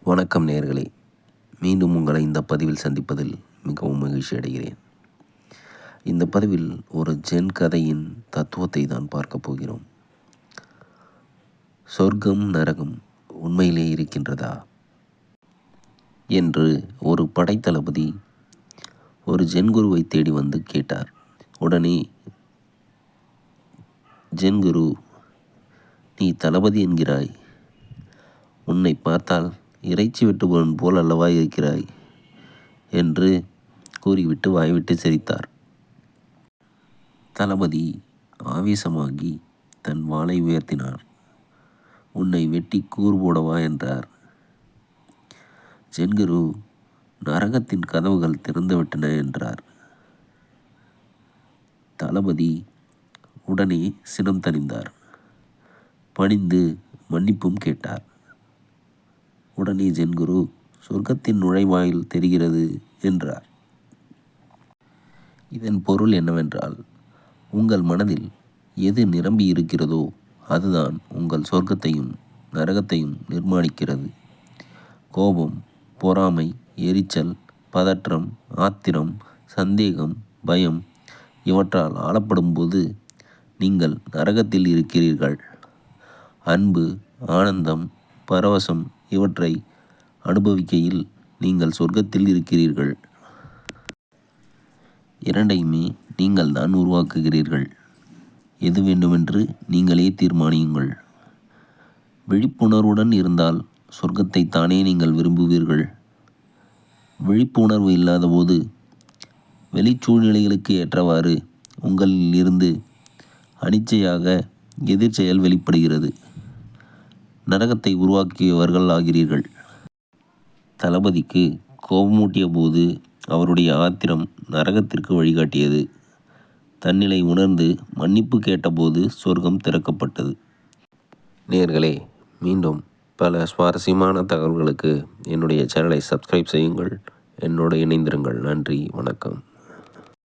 வணக்கம் நேயர்களே, மீண்டும் உங்களை இந்த பதிவில் சந்திப்பதில் மிகவும் மகிழ்ச்சி அடைகிறேன். இந்த பதிவில் ஒரு ஜென் கதையின் தத்துவத்தை தான் பார்க்க போகிறோம். சொர்க்கம் நரகம் உண்மையிலே இருக்கின்றதா என்று ஒரு படைத்தளபதி ஒரு ஜென் குருவை தேடி வந்து கேட்டார். உடனே ஜென் குரு, நீ தளபதி என்கிறாய், உன்னை பார்த்தால் இறைச்சி வெட்டுபவன் போல் அல்லவா இருக்கிறாய் என்று கூறிவிட்டு வாய்விட்டு சிரித்தார். தளபதி ஆவேசமாகி தன் வாளை உயர்த்தினார். உன்னை வெட்டி கூறு போடவா என்றார். ஜென்குரு, நரகத்தின் கதவுகள் திறந்துவிட்டன என்றார். தளபதி உடனே சினம் தணிந்தார். பணிந்து மன்னிப்பும் கேட்டார். உடனே ஜென்குரு, சொர்க்கத்தின் நுழைவாயில் தெரிகிறது என்றார். இதன் பொருள் என்னவென்றால், உங்கள் மனதில் எது நிரம்பி இருக்கிறதோ அதுதான் உங்கள் சொர்க்கத்தையும் நரகத்தையும் நிர்மாணிக்கிறது. கோபம், பொறாமை, எரிச்சல், பதற்றம், ஆத்திரம், சந்தேகம், பயம் இவற்றால் ஆளப்படும்போது நீங்கள் நரகத்தில் இருக்கிறீர்கள். அன்பு, ஆனந்தம், பரவசம் இவற்றை அனுபவிக்கையில் நீங்கள் சொர்க்கத்தில் இருக்கிறீர்கள். இரண்டையுமே நீங்கள் தான் உருவாக்குகிறீர்கள். எது வேண்டுமென்று நீங்களே தீர்மானியுங்கள். விழிப்புணர்வுடன் இருந்தால் சொர்க்கத்தை தானே நீங்கள் விரும்புவீர்கள். விழிப்புணர்வு இல்லாத போது வெளிச்சூழ்நிலைகளுக்கு ஏற்றவாறு உங்களில் இருந்து அனிச்சையாக எதிர்ச்செயல் வெளிப்படுகிறது. நரகத்தை உருவாக்கியவர்கள் ஆகிறீர்கள். தளபதிக்கு கோபமூட்டிய போது அவருடைய ஆத்திரம் நரகத்திற்கு வழிகாட்டியது. தன்னிலை உணர்ந்து மன்னிப்பு கேட்டபோது சொர்க்கம் திறக்கப்பட்டது. நேயர்களே, மீண்டும் பல சுவாரஸ்யமான தகவல்களுக்கு என்னுடைய சேனலை சப்ஸ்கிரைப் செய்யுங்கள். என்னோடு இணைந்திருங்கள். நன்றி, வணக்கம்.